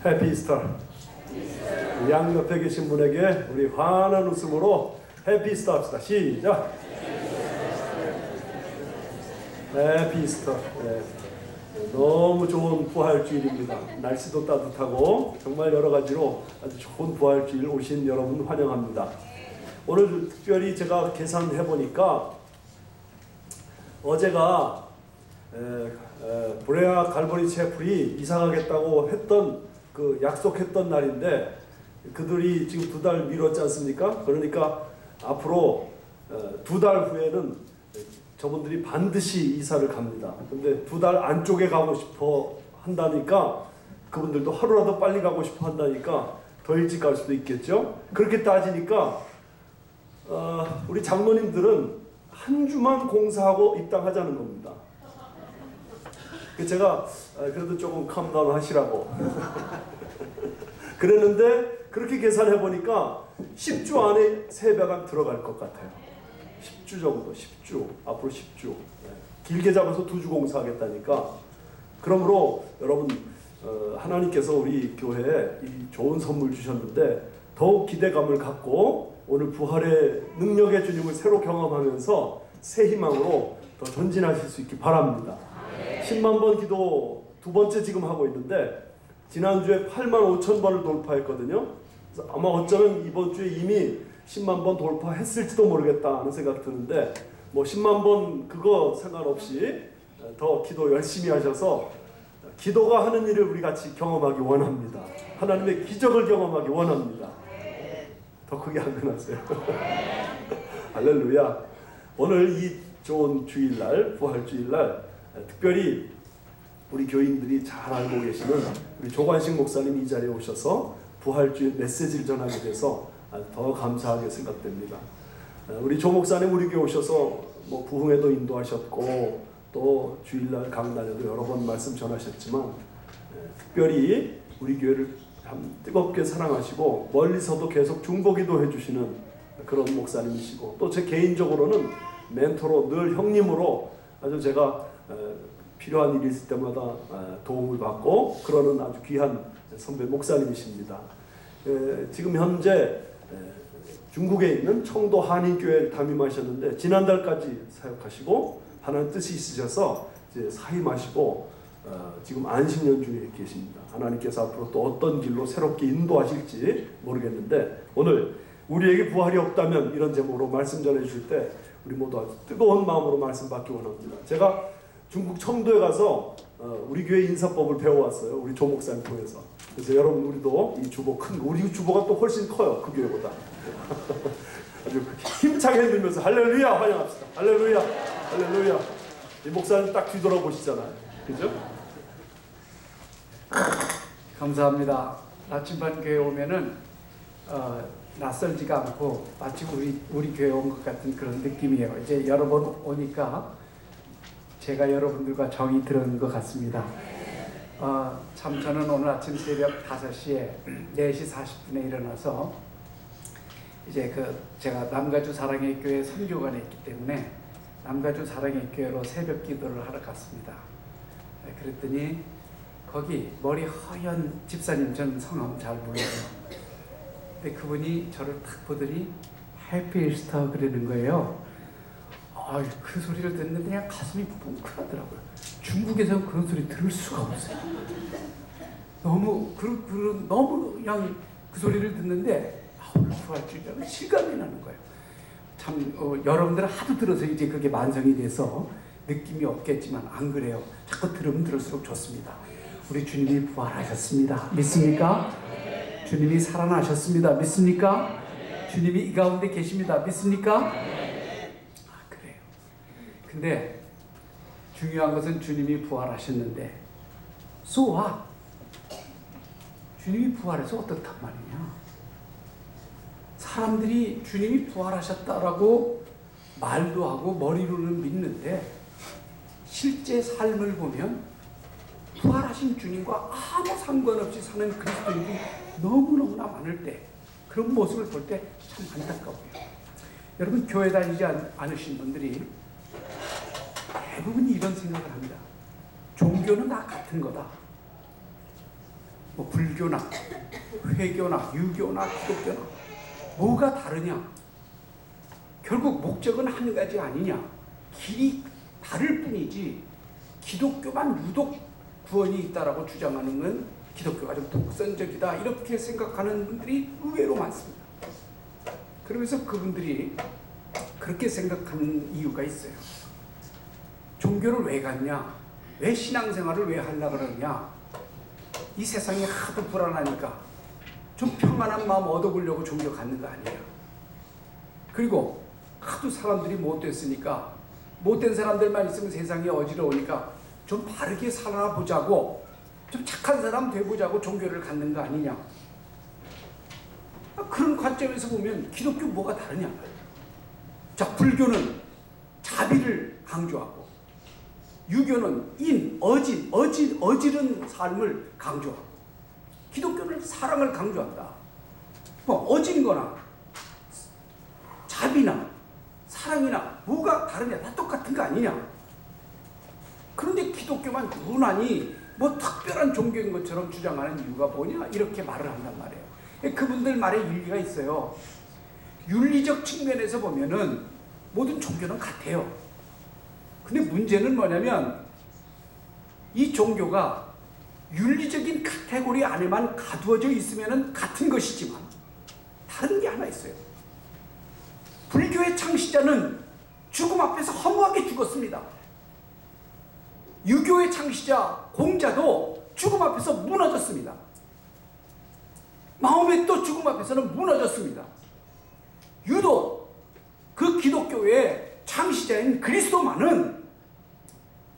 해피 이스터. 양옆에 계신 분에게 우리 환한 웃음으로 해피 이스터 합시다. 시작. 해피 이스터. 네. 너무 좋은 부활주일입니다. 날씨도 따뜻하고 정말 여러 가지로 아주 좋은 부활주일 오신 여러분 환영합니다. 오늘 특별히 제가 계산해 보니까 어제가 브레아 갈보리 채플이 이사 가겠다고 했던 그 약속했던 날인데 그들이 지금 2달 미뤘지 않습니까? 그러니까 앞으로 2달 후에는 저분들이 반드시 이사를 갑니다. 근데 2달 안쪽에 가고 싶어 한다니까 그분들도 하루라도 빨리 가고 싶어 한다니까 더 일찍 갈 수도 있겠죠? 그렇게 따지니까 우리 장로님들은 한 주만 공사하고 입당하자는 겁니다. 제가 그래도 조금 캄다운 하시라고 그랬는데 그렇게 계산해 보니까 10주 안에 세배가 들어갈 것 같아요. 10주 정도, 10주, 앞으로 10주. 길게 잡아서 2주 공사하겠다니까. 그러므로 여러분 하나님께서 우리 교회에 이 좋은 선물 주셨는데 더욱 기대감을 갖고 오늘 부활의 능력의 주님을 새로 경험하면서 새 희망으로 더 전진하실 수 있기 바랍니다. 10만 번 기도 2번째 지금 하고 있는데 지난주에 8만 5천 번을 돌파했거든요. 그래서 아마 어쩌면 이번 주에 이미 10만 번 돌파했을지도 모르겠다 하는 생각 드는데 뭐 10만 번 그거 상관없이 더 기도 열심히 하셔서 기도가 하는 일을 우리 같이 경험하기 원합니다. 하나님의 기적을 경험하기 원합니다. 더 크게 아멘하세요. 할렐루야. 오늘 이 좋은 주일날, 부활주일날 특별히 우리 교인들이 잘 알고 계시는 우리 조관식 목사님이 이 자리에 오셔서 부활주일 메시지를 전하게 돼서 더 감사하게 생각됩니다. 우리 조 목사님 우리 교회 오셔서 뭐 부흥회도 인도하셨고 또 주일날 강단에도 여러 번 말씀 전하셨지만 특별히 우리 교회를 참 뜨겁게 사랑하시고 멀리서도 계속 중보기도 해주시는 그런 목사님이시고 또 제 개인적으로는 멘토로 늘 형님으로 아주 제가 필요한 일이 있을 때마다 도움을 받고 그러는 아주 귀한 선배 목사님이십니다. 지금 현재 중국에 있는 청도 한인교회를 담임하셨는데 지난달까지 사역하시고 하나님 뜻이 있으셔서 이제 사임하시고 지금 안식년 중에 계십니다. 하나님께서 앞으로 또 어떤 길로 새롭게 인도하실지 모르겠는데 오늘 우리에게 부활이 없다면 이런 제목으로 말씀 전해 주실 때 우리 모두 아주 뜨거운 마음으로 말씀 받기 원합니다. 제가 중국 청도에 가서 우리 교회 인사법을 배워왔어요. 우리 조 목사님 통해서. 그래서 여러분 우리도 이 주보 큰 우리 주보가 또 훨씬 커요. 그 교회보다. 아주 힘차게 흔들면서 할렐루야 환영합시다. 할렐루야 할렐루야. 이 목사님 딱 뒤돌아보시잖아요. 그죠? 감사합니다. 나침반 교회 오면은 낯설지가 않고 마치 우리 교회 온 것 같은 그런 느낌이에요. 이제 여러 번 오니까 제가 여러분들과 정이 들은 것 같습니다. 참 저는 오늘 아침 새벽 5시에 4시 40분에 일어나서 이제 제가 남가주 사랑의 교회 선교관에 있기 때문에 남가주 사랑의 교회로 새벽 기도를 하러 갔습니다. 그랬더니 거기 머리 허연 집사님, 저는 성함 잘 몰라요. 근데 그분이 저를 딱 보더니 해피 이스터 그러는 거예요. 그 소리를 듣는데 그냥 가슴이 뭉클하더라고요. 중국에서 그런 소리 들을 수가 없어요. 너무 그냥 그 소리를 듣는데 부활주의라는 실감이 나는 거예요. 참 여러분들은 하도 들어서 이제 그게 만성이 돼서 느낌이 없겠지만 안 그래요. 자꾸 들으면 들을수록 좋습니다. 우리 주님이 부활하셨습니다. 믿습니까? 주님이 살아나셨습니다. 믿습니까? 주님이 이 가운데 계십니다. 믿습니까? 그래요. 근데 중요한 것은 주님이 부활하셨는데 so what? 주님이 부활해서 어떻단 말이냐? 사람들이 주님이 부활하셨다라고 말도 하고 머리로는 믿는데 실제 삶을 보면 부활하신 주님과 아무 상관없이 사는 그리스도인들이 너무너무나 많을 때 그런 모습을 볼 때 참 안타까워요. 여러분 교회 다니지 않으신 분들이 대부분이 이런 생각을 합니다. 종교는 다 같은 거다. 뭐 불교나 회교나 유교나 기독교나 뭐가 다르냐? 결국 목적은 한 가지 아니냐? 길이 다를 뿐이지 기독교만 유독 구원이 있다라고 주장하는 건 기독교가 좀 독선적이다 이렇게 생각하는 분들이 의외로 많습니다. 그러면서 그분들이 그렇게 생각하는 이유가 있어요. 종교를 왜 갔냐? 왜 신앙생활을 왜 하려고 그러냐? 이 세상이 하도 불안하니까 좀 평안한 마음 얻어보려고 종교 갖는 거 아니에요. 그리고 하도 사람들이 못됐으니까 못된 사람들만 있으면 세상이 어지러우니까 좀 바르게 살아보자고 좀 착한 사람 돼보자고 종교를 갖는 거 아니냐. 그런 관점에서 보면 기독교 뭐가 다르냐. 자, 불교는 자비를 강조하고 유교는 어지른 삶을 강조하고 기독교는 사랑을 강조한다. 뭐 어진 거나 자비나 사랑이나 뭐가 다르냐? 다 똑같은 거 아니냐? 그런데 기독교만 유난히 뭐 특별한 종교인 것처럼 주장하는 이유가 뭐냐? 이렇게 말을 한단 말이에요. 그분들 말에 일리가 있어요. 윤리적 측면에서 보면은 모든 종교는 같아요. 근데 문제는 뭐냐면 이 종교가 윤리적인 카테고리 안에만 가두어져 있으면은 같은 것이지만 다른 게 하나 있어요. 불교의 창시자는 죽음 앞에서 허무하게 죽었습니다. 유교의 창시자 공자도 죽음 앞에서 무너졌습니다. 마호메도 죽음 앞에서는 무너졌습니다. 유독 그 기독교의 창시자인 그리스도만은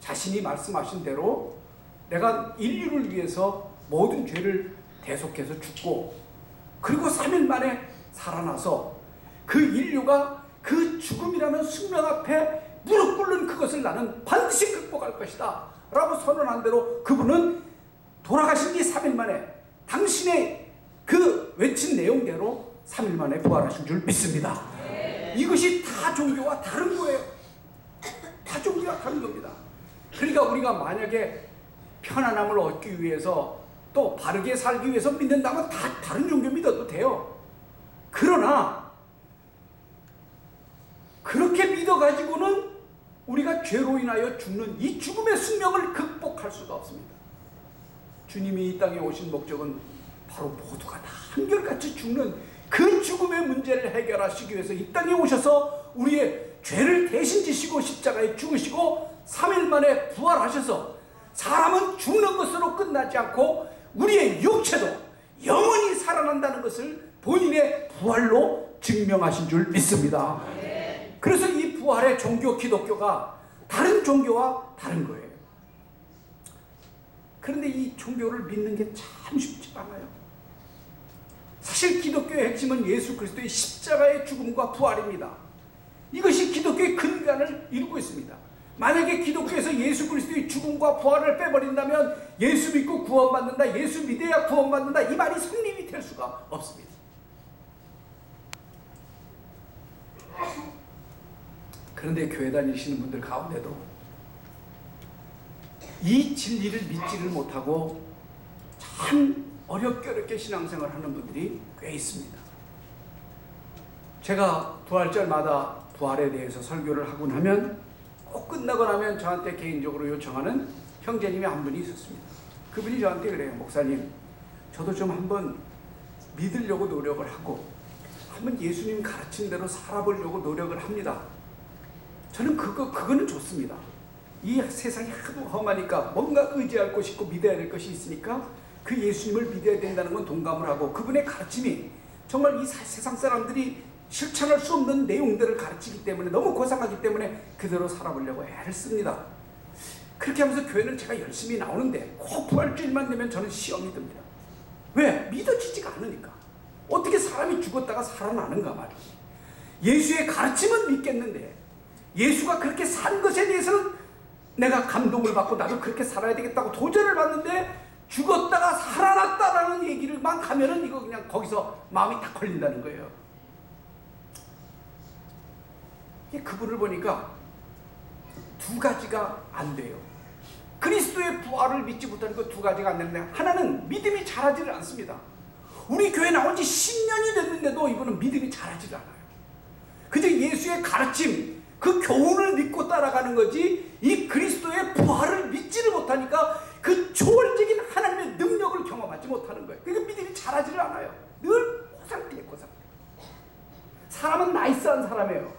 자신이 말씀하신 대로 내가 인류를 위해서 모든 죄를 대속해서 죽고 그리고 3일 만에 살아나서 그 인류가 그 죽음이라는 숙명 앞에 무릎 꿇는 그것을 나는 반드시 극복할 것이다 라고 선언한 대로 그분은 돌아가신 뒤 3일 만에 당신의 그 외친 내용대로 3일 만에 부활하신 줄 믿습니다. 이것이 다 종교와 다른 거예요. 다 종교와 다른 겁니다. 그러니까 우리가 만약에 편안함을 얻기 위해서 또 바르게 살기 위해서 믿는다면 다 다른 종교 믿어도 돼요. 그러나 그렇게 믿어가지고는 우리가 죄로 인하여 죽는 이 죽음의 숙명을 극복할 수가 없습니다. 주님이 이 땅에 오신 목적은 바로 모두가 다 한결같이 죽는 그 죽음의 문제를 해결하시기 위해서 이 땅에 오셔서 우리의 죄를 대신 지시고 십자가에 죽으시고 3일 만에 부활하셔서 사람은 죽는 것으로 끝나지 않고 우리의 육체도 영원히 살아난다는 것을 본인의 부활로 증명하신 줄 믿습니다. 그래서 이 부활의 종교 기독교가 다른 종교와 다른 거예요. 그런데 이 종교를 믿는 게 참 쉽지 않아요. 사실 기독교의 핵심은 예수 그리스도의 십자가의 죽음과 부활입니다. 이것이 기독교의 근간을 이루고 있습니다. 만약에 기독교에서 예수 그리스도의 죽음과 부활을 빼버린다면 예수 믿고 구원받는다, 예수 믿어야 구원받는다 이 말이 성립이 될 수가 없습니다. 그런데 교회 다니시는 분들 가운데도 이 진리를 믿지를 못하고 참 어렵게 신앙생활 하는 분들이 꽤 있습니다. 제가 부활절마다 부활에 대해서 설교를 하고 나면 꼭 끝나고 나면 저한테 개인적으로 요청하는 형제님이 한 분이 있었습니다. 그분이 저한테 그래요. 목사님, 저도 좀 한번 믿으려고 노력을 하고 한번 예수님 가르친 대로 살아보려고 노력을 합니다. 저는 그거는 좋습니다. 이 세상이 하도 험하니까 뭔가 의지할 것이 있고 믿어야 될 것이 있으니까 그 예수님을 믿어야 된다는 건 동감을 하고 그분의 가르침이 정말 이 세상 사람들이 실천할 수 없는 내용들을 가르치기 때문에 너무 고상하기 때문에 그대로 살아보려고 애를 씁니다. 그렇게 하면서 교회는 제가 열심히 나오는데 꼭 부활주일만 되면 저는 시험이 듭니다. 왜? 믿어지지가 않으니까. 어떻게 사람이 죽었다가 살아나는가 말이지. 예수의 가르침은 믿겠는데 예수가 그렇게 산 것에 대해서는 내가 감동을 받고 나도 그렇게 살아야 되겠다고 도전을 받는데 죽었다가 살아났다라는 얘기를만 하면은 이거 그냥 거기서 마음이 딱 걸린다는 거예요. 그분을 보니까 두 가지가 안 돼요. 그리스도의 부활을 믿지 못하는 그 두 가지가 안 되는데, 하나는 믿음이 자라지를 않습니다. 우리 교회 나온 지 10년이 됐는데도 이분은 믿음이 자라지를 않아요. 그저 예수의 가르침, 그 교훈을 믿고 따라가는 거지, 이 그리스도의 부활을 믿지를 못하니까 그 초월적인 하나님의 능력을 경험하지 못하는 거예요. 그러니까 믿음이 자라지를 않아요. 늘 고상태예요, 고상태. 사람은 나이스한 사람이에요.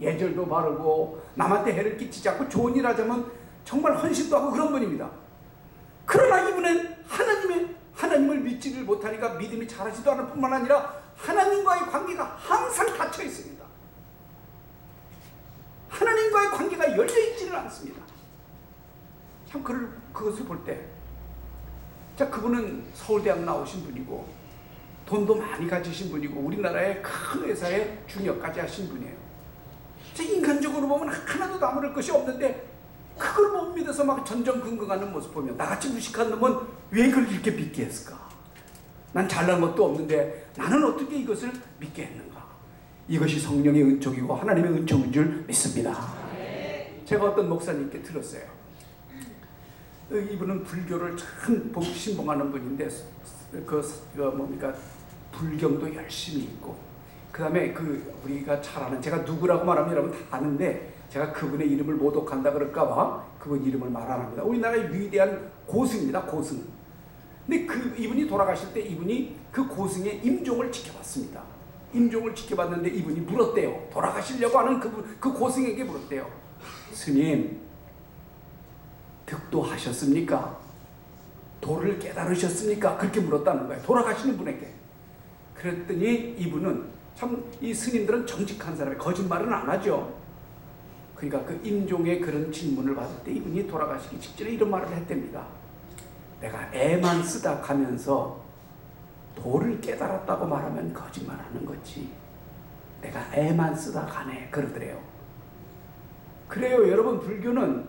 예절도 바르고 남한테 해를 끼치지 않고 좋은 일 하자면 정말 헌신도 하고 그런 분입니다. 그러나 이분은 하나님을 믿지를 못하니까 믿음이 자라지도 않을 뿐만 아니라 하나님과의 관계가 항상 닫혀 있습니다. 하나님과의 관계가 열려 있지를 않습니다. 참 그것을 볼 때, 자, 그분은 서울대학 나오신 분이고 돈도 많이 가지신 분이고 우리나라의 큰 회사에 중역까지 하신 분이에요. 자, 인간적으로 보면 하나도 남을 것이 없는데 그걸 못 믿어서 막 전전긍긍하는 모습 보면, 나같이 무식한 놈은 왜 그걸 이렇게 믿게 했을까? 난 잘난 것도 없는데 나는 어떻게 이것을 믿게 했는가? 이것이 성령의 은총이고 하나님의 은총인 줄 믿습니다. 제가 어떤 목사님께 들었어요. 이분은 불교를 참 신봉하는 분인데 뭡니까, 불경도 열심히 있고, 그 다음에 우리가 잘 아는, 제가 누구라고 말하면 여러분 다 아는데 제가 그분의 이름을 모독한다 그럴까봐 그분 이름을 말 안 합니다. 우리나라의 위대한 고승입니다, 고승. 근데 이분이 돌아가실 때 이분이 그 고승의 임종을 지켜봤습니다. 임종을 지켜봤는데 이분이 물었대요. 돌아가시려고 하는 그 고승에게 물었대요. 스님, 득도하셨습니까? 도를 깨달으셨습니까? 그렇게 물었다는 거예요. 돌아가시는 분에게. 그랬더니 이분은, 참 이 스님들은 정직한 사람이 거짓말은 안 하죠. 그러니까 그 임종의 그런 질문을 받을 때 이분이 돌아가시기 직전에 이런 말을 했답니다. 내가 애만 쓰다 가면서 도를 깨달았다고 말하면 거짓말하는 거지, 내가 애만 쓰다 가네, 그러더래요. 그래요, 여러분. 불교는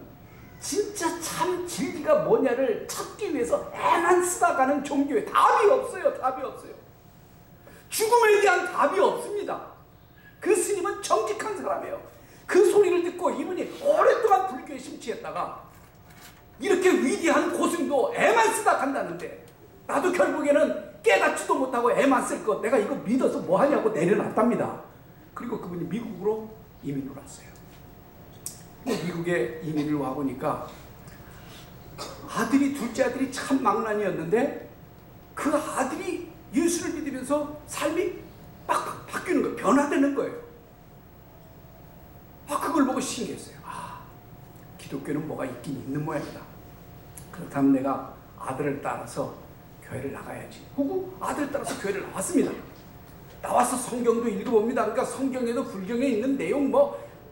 진짜 참 진리가 뭐냐를 찾기 위해서 애만 쓰다 가는 종교에 답이 없어요. 답이 없어요. 죽음에 대한 답이 없습니다. 그 스님은 정직한 사람이에요. 그 소리를 듣고 이분이 오랫동안 불교에 심취했다가 이렇게 위대한 고승도 애만 쓰다 간다는데, 나도 결국에는 깨닫지도 못하고 애만 쓸 것, 내가 이거 믿어서 뭐하냐고 내려놨답니다. 그리고 그분이 미국으로 이민을 왔어요. 미국에 이민을 와보니까 둘째 아들이 참 망난이었는데 그 아들이 예수를 믿으면서 삶이 막 바뀌는 거예요. 변화되는 거예요. 그걸 보고 신기했어요. 기독교는 뭐가 있긴 있는 모양이다. 그렇다면 내가 아들을 따라서 교회를 나가야지 하고 아들을 따라서 교회를 나왔습니다. 나와서 성경도 읽어봅니다. 그러니까 성경에도 불경에 있는 내용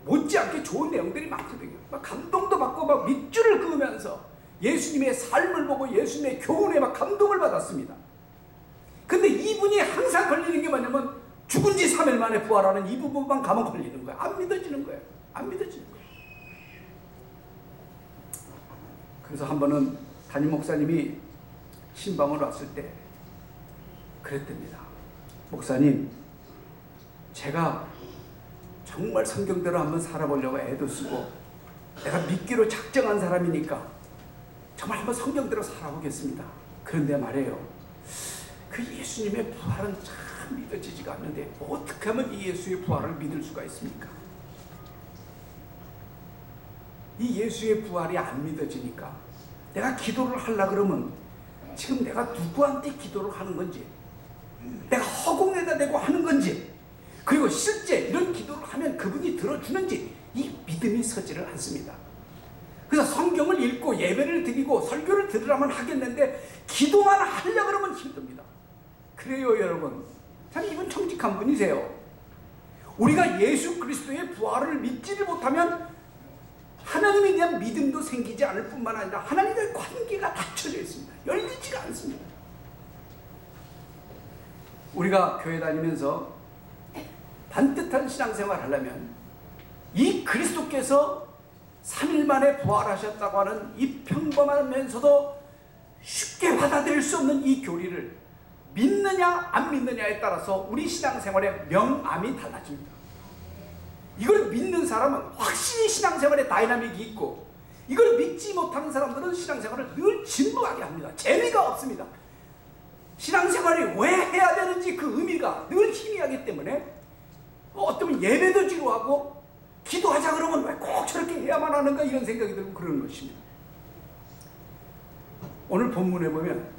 못지않게 좋은 내용들이 많거든요. 막 감동도 받고 막 밑줄을 그으면서 예수님의 삶을 보고 예수님의 교훈에 막 감동을 받았습니다. 근데 이분이 항상 걸리는 게 뭐냐면 죽은 지 3일 만에 부활하는 이 부분만 가면 걸리는 거예요. 안 믿어지는 거예요. 안 믿어지는 거예요. 그래서 한 번은 담임 목사님이 신방을 왔을 때 그랬답니다. 목사님, 제가 정말 성경대로 한번 살아보려고 애도 쓰고 내가 믿기로 작정한 사람이니까 정말 한번 성경대로 살아보겠습니다. 그런데 말이에요, 그 예수님의 부활은 참 믿어지지가 않는데 어떻게 하면 이 예수의 부활을 믿을 수가 있습니까? 이 예수의 부활이 안 믿어지니까 내가 기도를 하려고 그러면 지금 내가 누구한테 기도를 하는 건지, 내가 허공에다 대고 하는 건지, 그리고 실제 이런 기도를 하면 그분이 들어주는지 이 믿음이 서지를 않습니다. 그래서 성경을 읽고 예배를 드리고 설교를 들으라면 하겠는데 기도만 하려고 그러면 힘듭니다. 그래요, 여러분. 참 이분 정직한 분이세요. 우리가 예수 그리스도의 부활을 믿지를 못하면 하나님에 대한 믿음도 생기지 않을 뿐만 아니라 하나님과의 관계가 닫혀져 있습니다. 열리지가 않습니다. 우리가 교회 다니면서 반듯한 신앙생활을 하려면 이 그리스도께서 3일 만에 부활하셨다고 하는 이 평범하면서도 쉽게 받아들일 수 없는 이 교리를 믿느냐 안 믿느냐에 따라서 우리 신앙생활의 명암이 달라집니다. 이걸 믿는 사람은 확실히 신앙생활에 다이나믹이 있고, 이걸 믿지 못하는 사람들은 신앙생활을 늘 진부하게 합니다. 재미가 없습니다. 신앙생활이 왜 해야 되는지 그 의미가 늘 희미하기 때문에 어쩌면 예배도 지루하고 기도하자 그러면 왜 꼭 저렇게 해야만 하는가 이런 생각이 들고 그러는 것입니다. 오늘 본문에 보면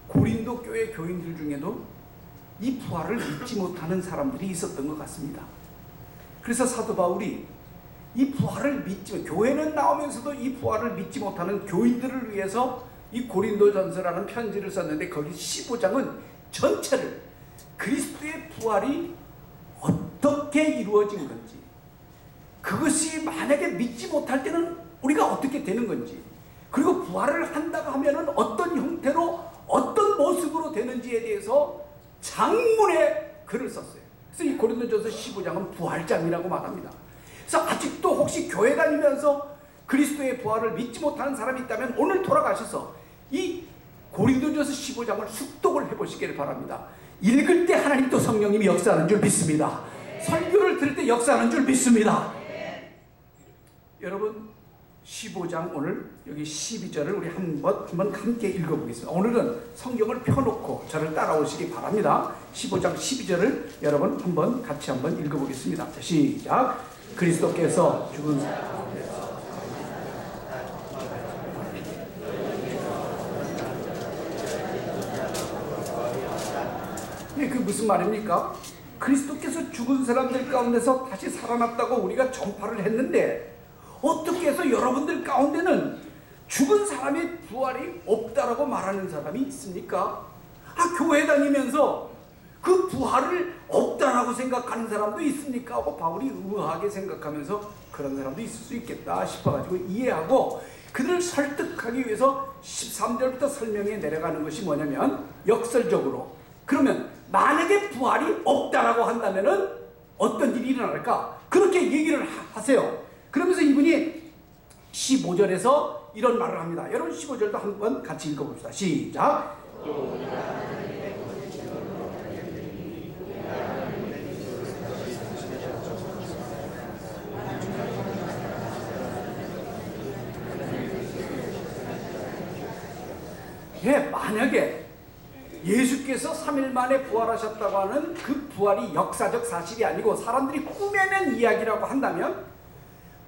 고린도 교회 교인들 중에도 이 부활을 믿지 못하는 사람들이 있었던 것 같습니다. 그래서 사도 바울이 이 부활을 교회는 나오면서도 이 부활을 믿지 못하는 교인들을 위해서 이 고린도전서라는 편지를 썼는데 거기 15장은 전체를 그리스도의 부활이 어떻게 이루어진 건지, 그것이 만약에 믿지 못할 때는 우리가 어떻게 되는 건지, 그리고 부활을 한다고 하면은 어떤 형태로 어떤 모습으로 되는지에 대해서 장문의 글을 썼어요. 그래서 이 고린도전서 15장은 부활장이라고 말합니다. 그래서 아직도 혹시 교회 다니면서 그리스도의 부활을 믿지 못하는 사람이 있다면 오늘 돌아가셔서 이 고린도전서 15장을 숙독을 해보시기를 바랍니다. 읽을 때 하나님도 성령님이 역사하는 줄 믿습니다. 설교를 들을 때 역사하는 줄 믿습니다. 여러분 15장 오늘 여기 12절을 우리 한번 함께 읽어보겠습니다. 오늘은 성경을 펴놓고 저를 따라오시기 바랍니다. 15장 12절을 여러분 같이 한번 읽어보겠습니다. 시작. 그리스도께서 죽은 그 무슨 말입니까? 그리스도께서 죽은 사람들 가운데서 다시 살아났다고 우리가 전파를 했는데 어떻게 해서 여러분들 가운데는 죽은 사람의 부활이 없다라고 말하는 사람이 있습니까? 교회 다니면서 그 부활을 없다라고 생각하는 사람도 있습니까? 하고 바울이 의아하게 생각하면서 그런 사람도 있을 수 있겠다 싶어가지고 이해하고 그들을 설득하기 위해서 13절부터 설명해 내려가는 것이 뭐냐면 역설적으로 그러면 만약에 부활이 없다라고 한다면은 어떤 일이 일어날까? 그렇게 얘기를 하세요. 그러면서 이분이 15절에서 이런 말을 합니다. 여러분 15절도 한번 같이 읽어봅시다. 시작. 만약에 예수께서 3일 만에 부활하셨다고 하는 그 부활이 역사적 사실이 아니고 사람들이 꾸며낸 이야기라고 한다면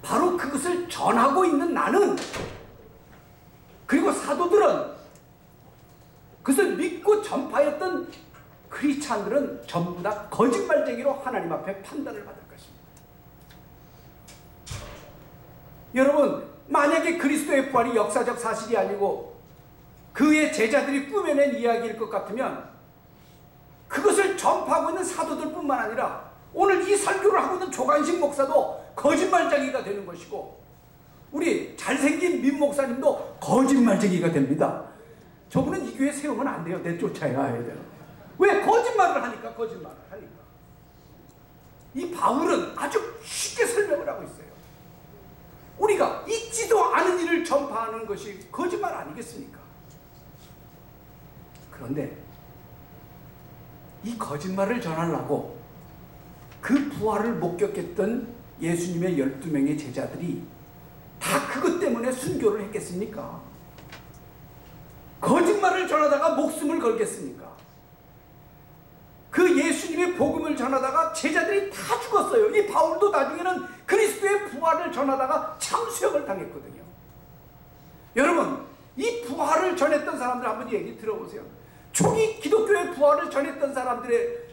바로 그것을 전하고 있는 나는 그리고 사도들은 그것을 믿고 전파했던 크리스찬들은 전부 다 거짓말쟁이로 하나님 앞에 판단을 받을 것입니다. 여러분 만약에 그리스도의 부활이 역사적 사실이 아니고 그의 제자들이 꾸며낸 이야기일 것 같으면 그것을 전파하고 있는 사도들 뿐만 아니라 오늘 이 설교를 하고 있는 조관식 목사도 거짓말쟁이가 되는 것이고 우리 잘생긴 민 목사님도 거짓말쟁이가 됩니다. 저분은 이 교회 세우면 안 돼요. 내쫓아야 해요. 왜? 거짓말을 하니까. 이 바울은 아주 쉽게 설명을 하고 있어요. 우리가 있지도 않은 일을 전파하는 것이 거짓말 아니겠습니까? 그런데 이 거짓말을 전하려고 그 부활을 목격했던 예수님의 12명의 제자들이 다 그것 때문에 순교를 했겠습니까? 거짓말을 전하다가 목숨을 걸겠습니까? 그 예수님의 복음을 전하다가 제자들이 다 죽었어요. 이 바울도 나중에는 그리스도의 부활을 전하다가 참수형을 당했거든요. 여러분 이 부활을 전했던 사람들 한번 얘기 들어보세요. 초기 기독교의 부활을 전했던 사람들의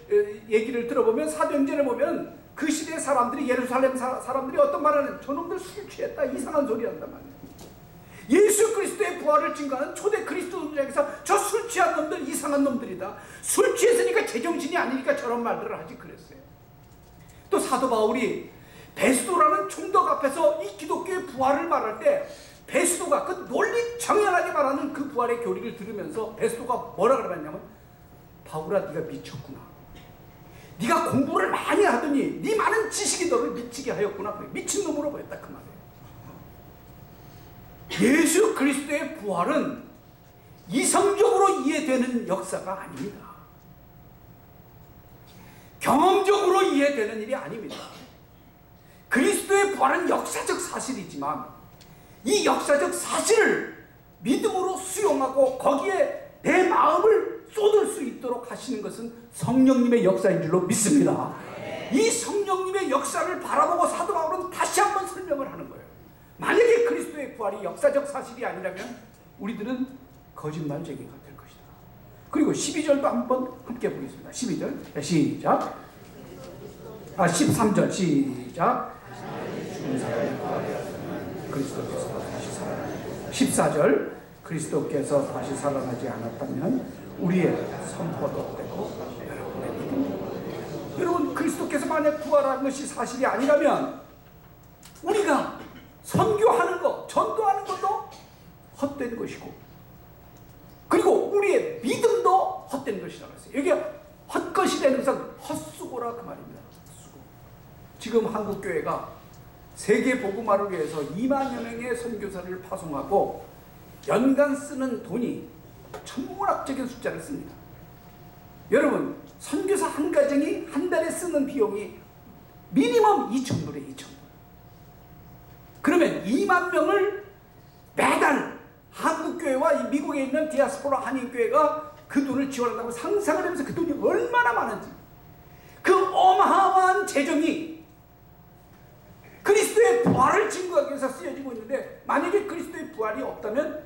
얘기를 들어보면 사도행전에 보면 그 시대 사람들이 예루살렘 사람들이 어떤 말을 하는 저놈들 술 취했다 이상한 소리 한단 말이에요. 예수 그리스도의 부활을 증거하는 초대 그리스도인들에게서 저 술 취한 놈들 이상한 놈들이다. 술 취했으니까 제정신이 아니니까 저런 말들을 하지 그랬어요. 또 사도 바울이 베스도라는 총독 앞에서 이 기독교의 부활을 말할 때 베스도가 그 논리 정연하게 말하는 그 부활의 교리를 들으면서 베스도가 뭐라 그러냐면 바울아 네가 미쳤구나. 네가 공부를 많이 하더니 네 많은 지식이 너를 미치게 하였구나. 미친놈으로 보였다 그 말이에요. 예수 그리스도의 부활은 이성적으로 이해되는 역사가 아닙니다. 경험적으로 이해되는 일이 아닙니다. 그리스도의 부활은 역사적 사실이지만 이 역사적 사실을 믿음으로 수용하고 거기에 내 마음을 쏟을 수 있도록 하시는 것은 성령님의 역사인 줄로 믿습니다. 이 성령님의 역사를 바라보고 사도 바울은 다시 한번 설명을 하는 거예요. 만약에 그리스도의 부활이 역사적 사실이 아니라면 우리들은 거짓말쟁이가 될 것이다. 그리고 12절도 한번 함께 보겠습니다. 12절 시작. 13절 시작. 죽은 사람이 부활하였으면 그리스도께서 다시 살아나요. 14절 그리스도께서 다시 살아나지 않았다면 우리의 선포도 되고 여러분의 믿음. 여러분, 그리스도께서 만약 부활한 것이 사실이 아니라면 우리가 선교하는 것, 전도하는 것도 헛된 것이고, 그리고 우리의 믿음도 헛된 것이라고 했어요. 여기 헛것이 되는 것은 헛수고라 그 말입니다. 헛수고. 지금 한국교회가 세계 복음화를 위해서 2만여 명의 선교사를 파송하고 연간 쓰는 돈이 천문학적인 숫자를 씁니다. 여러분, 선교사 한 가정이 한 달에 쓰는 비용이 미니멈 2,000불이에요. 2,000불. 그러면 2만 명을 매달 한국교회와 이 미국에 있는 디아스포라 한인교회가 그 돈을 지원한다고 상상을 하면서 그 돈이 얼마나 많은지, 그 어마어마한 재정이 그리스도의 부활을 증거하기 위해서 쓰여지고 있는데, 만약에 그리스도의 부활이 없다면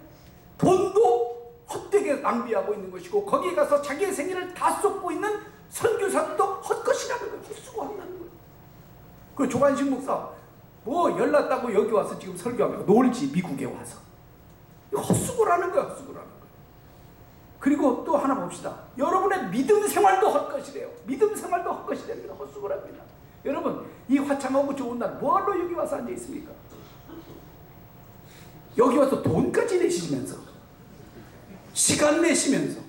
돈도 헛되게 낭비하고 있는 것이고, 거기에 가서 자기의 생일을 다 쏟고 있는 선교사도 헛것이라는 거예요. 헛수고한다는 거예요. 그 조관식 목사 뭐 열났다고 여기 와서 지금 설교하고 놀지, 미국에 와서. 헛수고라는 거야, 헛수고라는 거야. 그리고 또 하나 봅시다. 여러분의 믿음 생활도 헛것이래요. 믿음 생활도 헛것이 됩니다. 헛수고랍니다. 여러분, 이 화창하고 좋은 날 뭐하러 여기 와서 앉아 있습니까? 여기 와서 돈까지 내시면서, 시간 내시면서,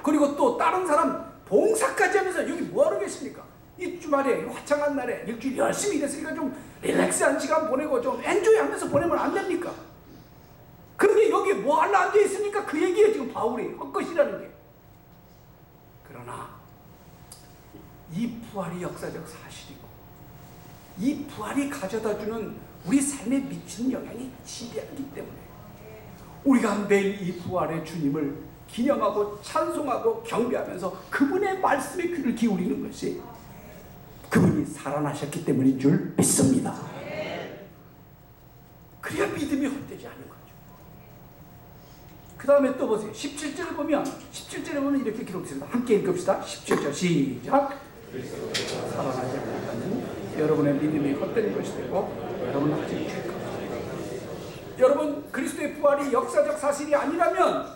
그리고 또 다른 사람 봉사까지 하면서 여기 뭐하러 계십니까? 이 주말에, 이 화창한 날에 일주일 열심히 일했으니까 좀 릴렉스한 시간 보내고 좀 엔조이 하면서 보내면 안 됩니까? 그런데 여기 뭐하러 앉아 있습니까? 그 얘기예요, 지금 바울이. 헛것이라는 게. 그러나 이 부활이 역사적 사실이고, 이 부활이 가져다주는 우리 삶에 미치는 영향이 지대하기 때문에 우리가 매일 이 부활의 주님을 기념하고 찬송하고 경배하면서 그분의 말씀에 귀를 기울이는 것이 그분이 살아나셨기 때문인 줄 믿습니다. 그래야 믿음이 헛되지 않은 거죠. 그 다음에 또 보세요. 17절을 보면 이렇게 기록되어 함께 읽읍시다. 17절 시작. 살아나지 않았다면 여러분의 믿음이 헛된 것이 되고 여러분은 아직 죄 가운데. 여러분, 그리스도의 부활이 역사적 사실이 아니라면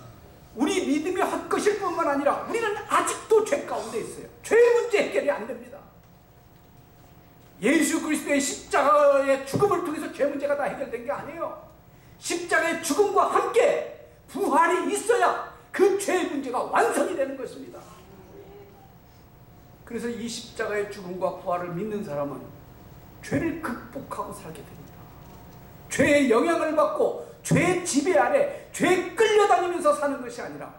우리 믿음이 헛것일 뿐만 아니라 우리는 아직도 죄 가운데 있어요. 죄 문제 해결이 안 됩니다. 예수 그리스도의 십자가의 죽음을 통해서 죄 문제가 다 해결된 게 아니에요. 십자가의 죽음과 함께 부활이 있어야 그 죄 문제가 완성이 되는 것입니다. 그래서 이 십자가의 죽음과 부활을 믿는 사람은 죄를 극복하고 살게 됩니다. 죄의 영향을 받고 죄의 지배 아래 죄에 끌려다니면서 사는 것이 아니라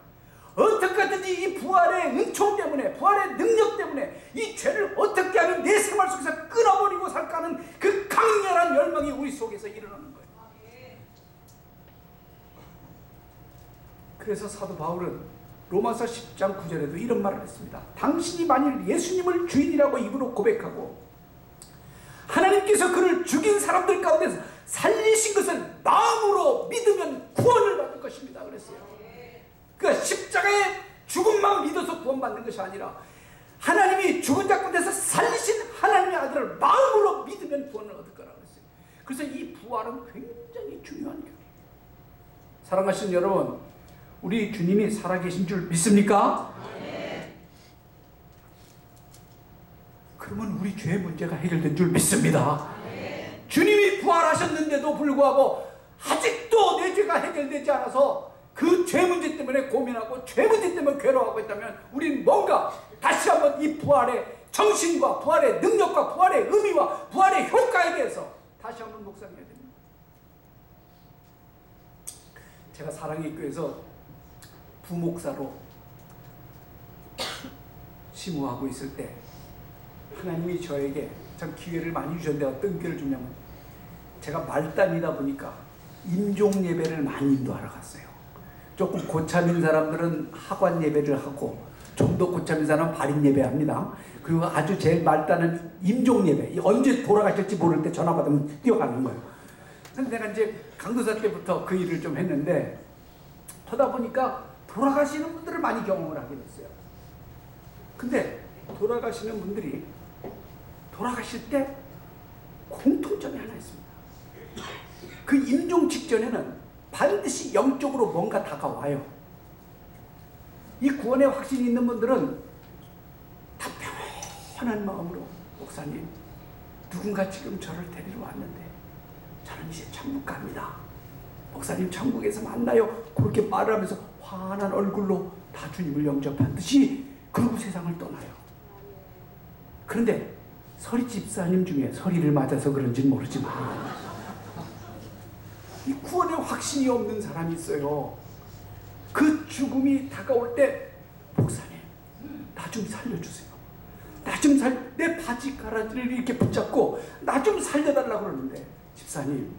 어떻게 하든지 이 부활의 은총 때문에, 부활의 능력 때문에 이 죄를 어떻게 하면 내 생활 속에서 끊어버리고 살까 하는 그 강렬한 열망이 우리 속에서 일어나는 거예요. 그래서 사도 바울은 로마서 10장 9절에도 이런 말을 했습니다. 당신이 만일 예수님을 주인이라고 입으로 고백하고 하나님께서 그를 죽인 사람들 가운데서 살리신 것을 마음으로 믿으면 구원을 받을 것입니다. 그랬어요. 그러니까 십자가의 죽음만 믿어서 구원받는 것이 아니라 하나님이 죽은 자 가운데서 살리신 하나님의 아들을 마음으로 믿으면 구원을 얻을 거라고 했어요. 그래서 이 부활은 굉장히 중요한 교리예요. 사랑하시는 여러분, 우리 주님이 살아계신 줄 믿습니까? 그러면 우리 죄의 문제가 해결된 줄 믿습니다. 주님이 부활하셨는데도 불구하고 아직도 내 죄가 해결되지 않아서 그 죄 문제 때문에 고민하고 죄 문제 때문에 괴로워하고 있다면 우리는 뭔가 다시 한번 이 부활의 정신과 부활의 능력과 부활의 의미와 부활의 효과에 대해서 다시 한번 묵상해야 됩니다. 제가 사랑의 교회에서 부목사로 심우하고 있을 때 하나님이 저에게 참 기회를 많이 주셨는데 어떤 기회를 주냐면, 제가 말단이다 보니까 임종 예배를 많이 인도하러 갔어요. 조금 고참인 사람들은 하관 예배를 하고 좀 더 고참인 사람은 발인 예배합니다. 그리고 아주 제일 말단은 임종 예배, 언제 돌아가실지 모를 때 전화 받으면 뛰어가는 거예요. 근데 내가 이제 강도사 때부터 그 일을 좀 했는데 하다 보니까 돌아가시는 분들을 많이 경험을 하게 됐어요. 근데 돌아가시는 분들이 돌아가실 때 공통점이 하나 있습니다. 그 임종 직전에는 반드시 영적으로 뭔가 다가와요. 이 구원의 확신이 있는 분들은 다 편한 마음으로 목사님, 누군가 지금 저를 데리러 왔는데 저는 이제 천국 갑니다. 목사님 천국에서 만나요. 그렇게 말을 하면서 환한 얼굴로 다 주님을 영접한 듯이 그러고 세상을 떠나요. 그런데 서리 집사님 중에 서리를 맞아서 그런지는 모르지만 이 구원의 확신이 없는 사람이 있어요. 그 죽음이 다가올 때 목사님 나 좀 살려주세요. 나 좀 내 바지 가라지를 이렇게 붙잡고 나 좀 살려달라고 그러는데 집사님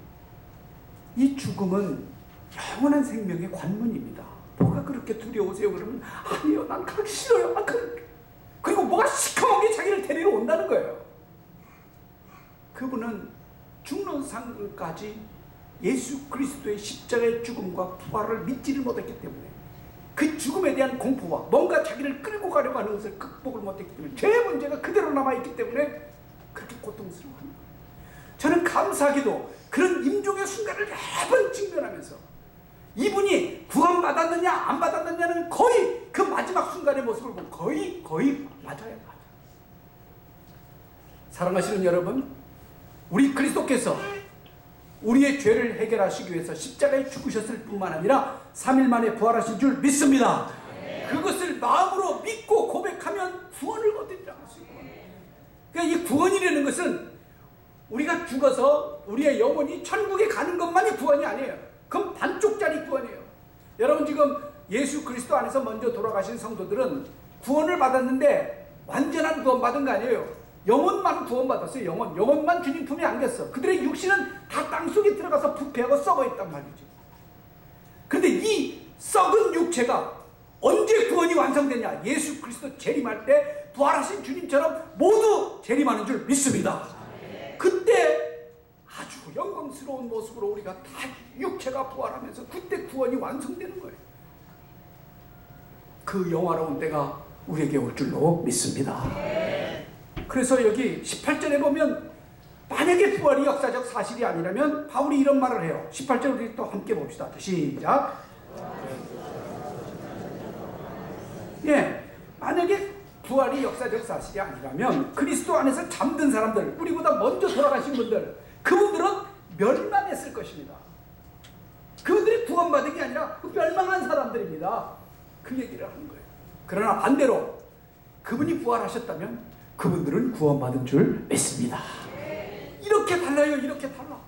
이 죽음은 영원한 생명의 관문입니다. 뭐가 그렇게 두려우세요? 그러면 아니요 난 가기 싫어요. 그리고 뭐가 시커멓게 자기를 데리러 온다는 거예요. 그분은 죽는 상까지 예수 그리스도의 십자가의 죽음과 부활을 믿지를 못했기 때문에 그 죽음에 대한 공포와 뭔가 자기를 끌고 가려고 하는 것을 극복을 못했기 때문에 죄의 문제가 그대로 남아있기 때문에 그렇게 고통스러워하는 거예요. 저는 감사하게도 그런 임종의 순간을 매번 직면하면서 이분이 구원받았느냐 안 받았느냐는 거의 그 마지막 순간의 모습을 보면 거의 맞아요. 사랑하시는 여러분, 우리 그리스도께서 우리의 죄를 해결하시기 위해서 십자가에 죽으셨을 뿐만 아니라 3일 만에 부활하신 줄 믿습니다. 그것을 마음으로 믿고 고백하면 구원을 얻으리라 할 수 있고, 그러니까 이 구원이라는 것은 우리가 죽어서 우리의 영혼이 천국에 가는 것만이 구원이 아니에요. 그건 반쪽짜리 구원이에요. 여러분 지금 예수 그리스도 안에서 먼저 돌아가신 성도들은 구원을 받았는데 완전한 구원 받은 거 아니에요. 영혼만 구원받았어요. 영혼만 주님 품에 안겼어. 그들의 육신은 다 땅속에 들어가서 부패하고 썩어있단 말이죠. 그런데 이 썩은 육체가 언제 구원이 완성되냐? 예수 그리스도 재림할 때 부활하신 주님처럼 모두 재림하는 줄 믿습니다. 그때 아주 영광스러운 모습으로 우리가 다 육체가 부활하면서 그때 구원이 완성되는 거예요. 그 영화로운 때가 우리에게 올 줄로 믿습니다. 그래서 여기 18절에 보면 만약에 부활이 역사적 사실이 아니라면 바울이 이런 말을 해요. 18절 우리 또 함께 봅시다. 시작. 만약에 부활이 역사적 사실이 아니라면 그리스도 안에서 잠든 사람들, 우리보다 먼저 돌아가신 분들, 그분들은 멸망했을 것입니다. 그분들이 구원받은 게 아니라 멸망한 사람들입니다. 그 얘기를 하는 거예요. 그러나 반대로 그분이 부활하셨다면 그분들은 구원받은 줄 믿습니다. 이렇게 달라요. 이렇게 달라.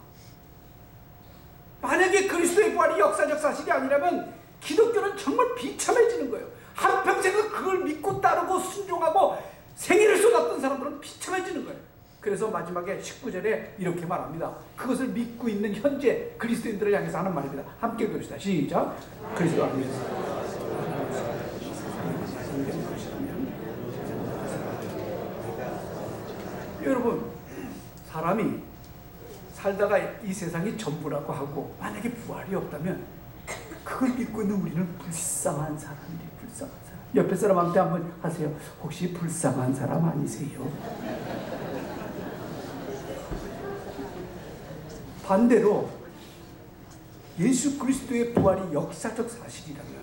만약에 그리스도의 부활이 역사적 사실이 아니라면 기독교는 정말 비참해지는 거예요. 한평생은 그걸 믿고 따르고 순종하고 생애를 쏟았던 사람들은 비참해지는 거예요. 그래서 마지막에 19절에 이렇게 말합니다. 그것을 믿고 있는 현재 그리스도인들을 향해서 하는 말입니다. 함께 읽읍시다. 시작. 그리스도 안에서 여러분, 사람이 살다가 이 세상이 전부라고 하고 만약에 부활이 없다면 그걸 믿고 있는 우리는 불쌍한 사람들이 불쌍한 사람. 옆에 사람한테 한번 하세요. 혹시 불쌍한 사람 아니세요? 반대로 예수 그리스도의 부활이 역사적 사실이라면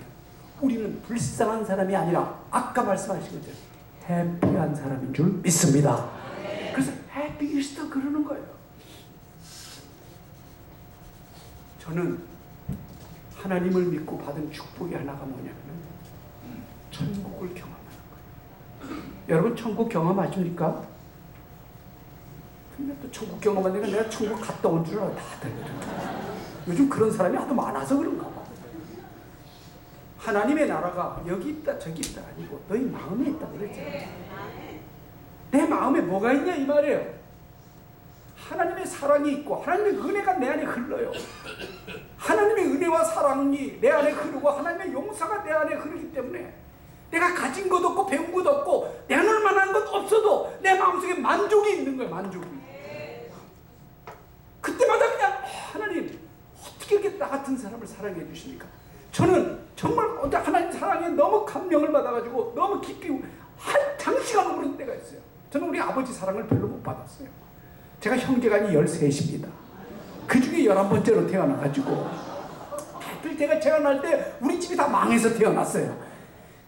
우리는 불쌍한 사람이 아니라 아까 말씀하신 것처럼 해피한 사람인 줄 믿습니다. 그래서 해피 이스터 그러는 거예요. 저는 하나님을 믿고 받은 축복이 하나가 뭐냐면 천국을 경험하는 거예요. 여러분 천국 경험하십니까? 근데 또 천국 경험하니까 내가 천국 갔다 온 줄 알아. 다들 요즘 그런 사람이 하도 많아서 그런가 봐. 하나님의 나라가 여기 있다 저기 있다 아니고 너희 마음에 있다 그랬잖아요. 내 마음에 뭐가 있냐 이 말이에요. 하나님의 사랑이 있고 하나님의 은혜가 내 안에 흘러요. 하나님의 은혜와 사랑이 내 안에 흐르고 하나님의 용서가 내 안에 흐르기 때문에 내가 가진 것 없고 배운 것 없고 내놓을 만한 것 없어도 내 마음속에 만족이 있는 거예요. 만족이. 그때마다 그냥 하나님 어떻게 이렇게 나 같은 사람을 사랑해 주십니까? 저는 정말 하나님 사랑에 너무 감명을 받아가지고 너무 깊이 한 장시간 오르는 때가 있어요. 저는 우리 아버지 사랑을 별로 못 받았어요. 제가 형제간이 13입니다. 그 중에 11번째로 태어나가지고 다들 제가 태어날 때 우리 집이 다 망해서 태어났어요.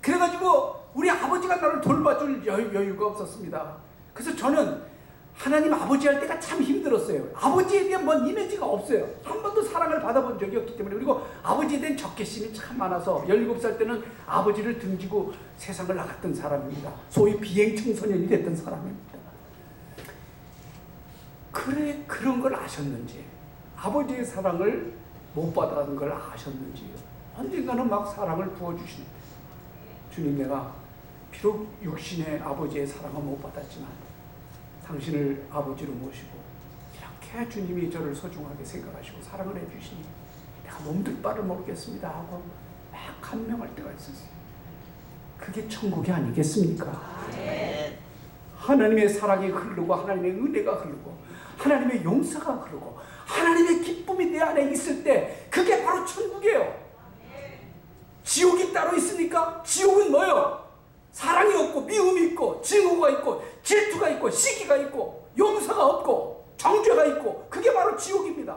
그래가지고 우리 아버지가 나를 돌봐줄 여유가 없었습니다. 그래서 저는 하나님 아버지 할 때가 참 힘들었어요. 아버지에 대한 뭔 이미지가 없어요. 한 번도 사랑을 받아본 적이 없기 때문에. 그리고 아버지에 대한 적개심이 참 많아서 17살 때는 아버지를 등지고 세상을 나갔던 사람입니다. 소위 비행청소년이 됐던 사람입니다. 그래 그런 걸 아셨는지, 아버지의 사랑을 못 받은 걸 아셨는지, 언젠가는 막 사랑을 부어주시는데, 주님, 내가 비록 육신의 아버지의 사랑은 못 받았지만 당신을 아버지로 모시고 이렇게 주님이 저를 소중하게 생각하시고 사랑을 해주시니 내가 몸둘 바를 모르겠습니다 하고 막 감명할 때가 있었어요. 그게 천국이 아니겠습니까? 하나님의 사랑이 흐르고 하나님의 은혜가 흐르고 하나님의 용서가 흐르고 하나님의 기쁨이 내 안에 있을 때 그게 바로 천국이에요. 지옥이 따로 있습니까? 지옥은 뭐예요? 사랑이 없고 미움이 있고 증오가 있고 질투가 있고 시기가 있고 용서가 없고 정죄가 있고 그게 바로 지옥입니다.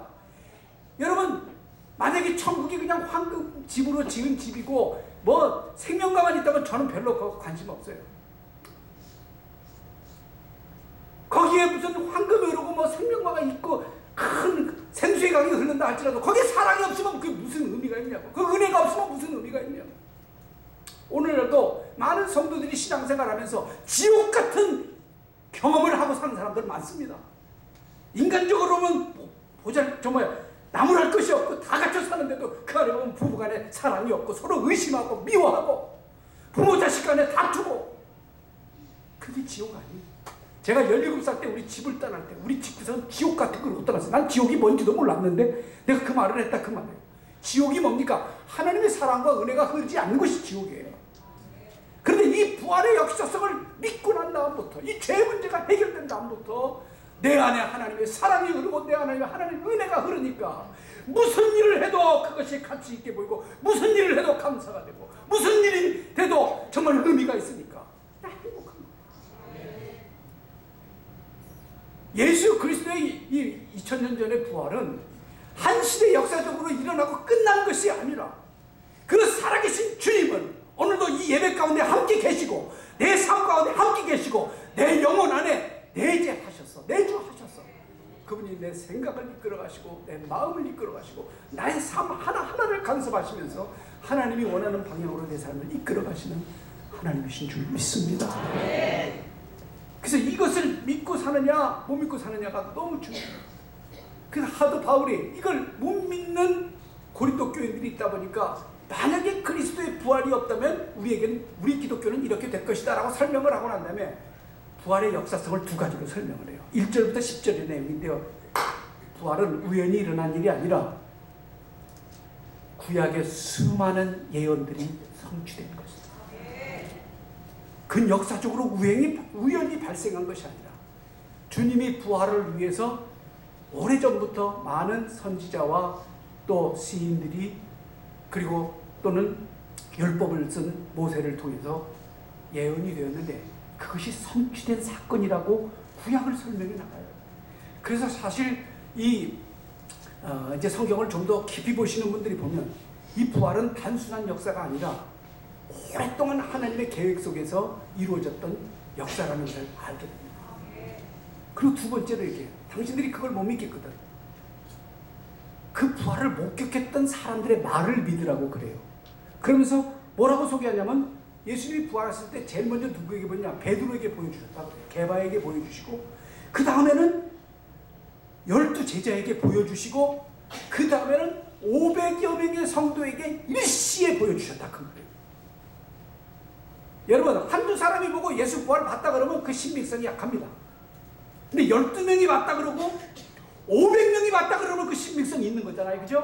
여러분, 만약에 천국이 그냥 황금 집으로 지은 집이고 뭐 생명가만 있다면 저는 별로 관심 없어요. 거기에 무슨 황금이 흐르고 뭐 생명가가 있고 큰 생수의 강이 흐른다 할지라도 거기에 사랑이 없으면 그게 무슨 의미가 있냐고. 그 은혜가 없으면 무슨 의미가 있냐고. 오늘날도 많은 성도들이 신앙생활하면서 지옥 같은 경험을 하고 사는 사람들 많습니다. 인간적으로는 정말 나무랄 것이 없고 다 갖춰 사는데도 그 안에 보면 부부간에 사랑이 없고 서로 의심하고 미워하고 부모 자식 간에 다투고, 그게 지옥 아니에요. 제가 17살 때 우리 집을 떠날 때 우리 집에서는 지옥 같은 걸 못 떠났어요. 난 지옥이 뭔지도 몰랐는데 내가 그 말을 했다 그 말이에요. 지옥이 뭡니까? 하나님의 사랑과 은혜가 흐르지 않는 것이 지옥이에요. 그런데 이 부활의 역사성을 믿고 난 다음부터, 이 죄 문제가 해결된 다음부터 내 안에 하나님의 사랑이 흐르고 내 안에 하나님의 은혜가 흐르니까 무슨 일을 해도 그것이 가치 있게 보이고 무슨 일을 해도 감사가 되고 무슨 일이 돼도 정말 의미가 있으니까 나 행복한 거예요. 예수 그리스도의 이 2000년 전의 부활은 한 시대 역사적으로 일어나고 끝난 것이 아니라 그 살아계신 주님은 오늘도 이 예배 가운데 함께 계시고 내 삶 가운데 함께 계시고 내 영혼 안에 내재하셨어. 내주하셨어. 그분이 내 생각을 이끌어가시고 내 마음을 이끌어가시고 나의 삶 하나하나를 간섭하시면서 하나님이 원하는 방향으로 내 삶을 이끌어가시는 하나님이신 줄 믿습니다. 그래서 이것을 믿고 사느냐 못 믿고 사느냐가 너무 중요해요. 그래서 하도 바울이 이걸 못 믿는 고린도 교인들이 있다 보니까 만약에 그리스도의 부활이 없다면 우리 기독교는 이렇게 될 것이다 라고 설명을 하고 난 다음에 부활의 역사성을 두 가지로 설명을 해요. 1절부터 10절의 내용인데요. 부활은 우연히 일어난 일이 아니라 구약의 수많은 예언들이 성취된 것이다. 그건 역사적으로 우연히 발생한 것이 아니라 주님이 부활을 위해서 오래전부터 많은 선지자와 또 시인들이 그리고 또는 율법을 쓴 모세를 통해서 예언이 되었는데 그것이 성취된 사건이라고 구약을 설명해 나가요. 그래서 사실 이제 성경을 좀 더 깊이 보시는 분들이 보면 이 부활은 단순한 역사가 아니라 오랫동안 하나님의 계획 속에서 이루어졌던 역사라는 걸 알게 됩니다. 그리고 두 번째로 얘기해요. 당신들이 그걸 못 믿겠거든. 그 부활을 목격했던 사람들의 말을 믿으라고 그래요. 그러면서 뭐라고 소개하냐면 예수님이 부활했을 때 제일 먼저 누구에게 보였냐? 베드로에게 보여주셨다고 그래요. 게바에게 보여주시고 그 다음에는 12제자에게 보여주시고 그 다음에는 500여 명의 성도에게 일시에 보여주셨다 그 거예요. 여러분, 한두 사람이 보고 예수 부활을 봤다 그러면 그 신빙성이 약합니다. 근데 12명이 봤다 그러고 500명이 봤다 그러면 그 신빙성이 있는 거잖아요. 그죠?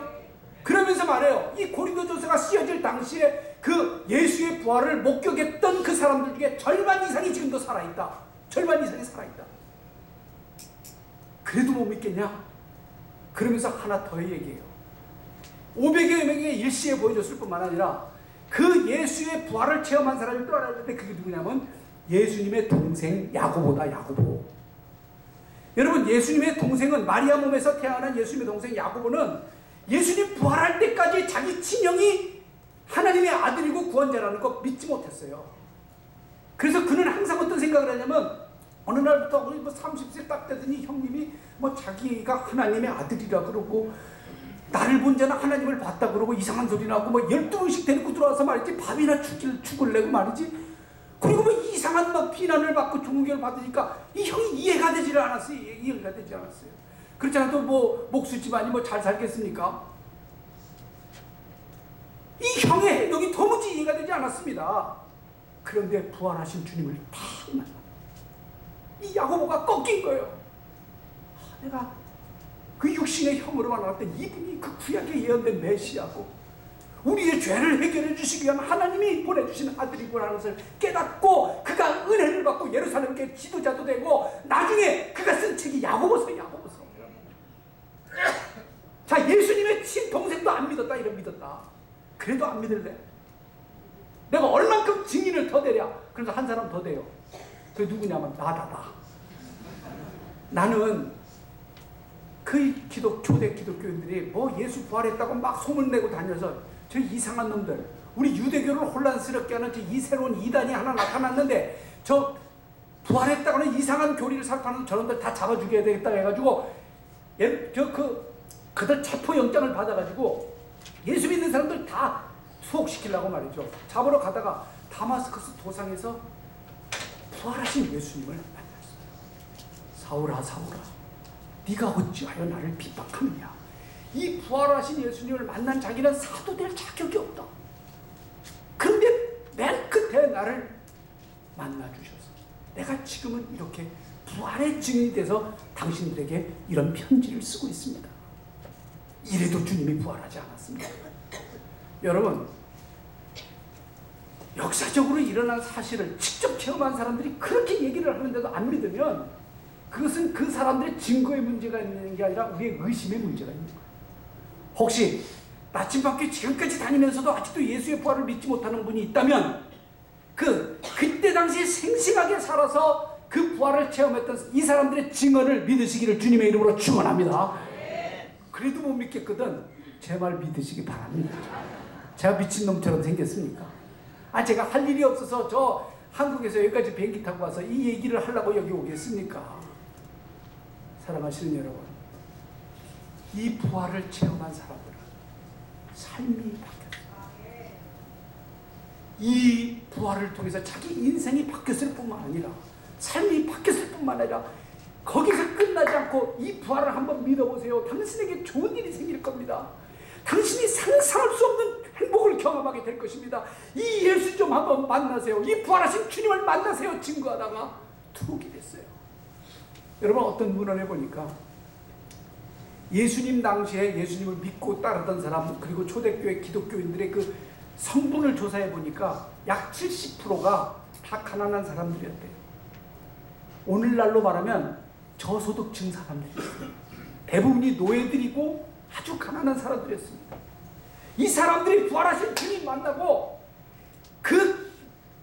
그러면서 말해요. 이 고린도전서가 쓰여질 당시에 그 예수의 부활을 목격했던 그 사람들 중에 절반 이상이 지금도 살아있다. 절반 이상이 살아있다. 그래도 못 믿겠냐? 그러면서 하나 더 얘기해요. 500여 명의 일시에 보여줬을 뿐만 아니라 그 예수의 부활을 체험한 사람이 또 하나 있는데 그게 누구냐면 예수님의 동생 야고보다. 야고보. 여러분, 예수님의 동생은 마리아 몸에서 태어난 예수님의 동생 야고보는 예수님 부활할 때까지 자기 친형이 하나님의 아들이고 구원자라는 거 믿지 못했어요. 그래서 그는 항상 어떤 생각을 하냐면 어느 날부터 우리 30세 딱 되더니 형님이 자기가 하나님의 아들이라 그러고 나를 본 자는 하나님을 봤다 그러고 이상한 소리 나고 12번씩 데리고 들어와서 말이지 밥이나 죽을래고 말이지. 그리고 이상한 비난을 받고 종교를 받으니까 이 형이 이해가 되지를 않았어요. 이해가 되지 않았어요. 그렇지 않아도 목수 집안이 잘 살겠습니까? 이 형의 행동이 도무지 이해가 되지 않았습니다. 그런데 부활하신 주님을 딱 만나. 이 야고보가 꺾인 거예요. 내가 그 육신의 형으로 만났던 이분이 그 구약에 예언된 메시아고 우리의 죄를 해결해 주시기 위한 하나님이 보내주신 아들이구나 하는 것을 깨닫고 그가 은혜를 받고 예루살렘교회 지도자도 되고 나중에 그가 쓴 책이 야고보서. 자, 예수님의 친동생도 안 믿었다. 이런 믿었다. 그래도 안 믿을래. 내가 얼만큼 증인을 더 대랴. 그래서 한 사람 더 돼요. 그게 누구냐면 나다. 나는 그 초대 기독교인들이 예수 부활했다고 막 소문내고 다녀서 저 이상한 놈들, 우리 유대교를 혼란스럽게 하는 이 새로운 이단이 하나 나타났는데 저 부활했다고는 이상한 교리를 살파하는 저놈들 다 잡아 죽여야 되겠다 해가지고 그들 체포영장을 받아가지고 예수 믿는 사람들 다 수옥시키려고 말이죠. 잡으러 가다가 다마스커스 도상에서 부활하신 예수님을 만났어요. 사울아, 네가 어찌하여 나를 핍박하느냐. 이 부활하신 예수님을 만난 자기는 사도 될 자격이 없다. 그런데 맨 끝에 나를 만나주셔서 내가 지금은 이렇게 부활의 증인이 돼서 당신들에게 이런 편지를 쓰고 있습니다. 이래도 주님이 부활하지 않았습니다. 여러분, 역사적으로 일어난 사실을 직접 체험한 사람들이 그렇게 얘기를 하는데도 안 믿으면 그것은 그 사람들의 증거의 문제가 있는 게 아니라 우리의 의심의 문제가 있는 거예요. 혹시 나침반교회 지금까지 다니면서도 아직도 예수의 부활을 믿지 못하는 분이 있다면 그때 당시에 생생하게 살아서 그 부활을 체험했던 이 사람들의 증언을 믿으시기를 주님의 이름으로 축원합니다. 그래도 못 믿겠거든. 제 말 믿으시기 바랍니다. 제가 미친놈처럼 생겼습니까? 제가 할 일이 없어서 저 한국에서 여기까지 비행기 타고 와서 이 얘기를 하려고 여기 오겠습니까? 사랑하시는 여러분, 이 부활을 체험한 사람들은 삶이 바뀌었어요. 이 부활을 통해서 자기 인생이 바뀌었을 뿐만 아니라 삶이 바뀌었을 뿐만 아니라 거기서 끝나지 않고 이 부활을 한번 믿어보세요. 당신에게 좋은 일이 생길 겁니다. 당신이 상상할 수 없는 행복을 경험하게 될 것입니다. 이 예수 좀 한번 만나세요. 이 부활하신 주님을 만나세요. 증거하다가 투옥이 됐어요. 여러분, 어떤 문헌에 보니까 예수님 당시에 예수님을 믿고 따르던 사람, 그리고 초대교회 기독교인들의 그 성분을 조사해 보니까 약 70%가 다 가난한 사람들이었대요. 오늘날로 말하면 저소득층 사람들이었어요. 대부분이 노예들이고 아주 가난한 사람들이었습니다. 이 사람들이 부활하신 주님 만나고 그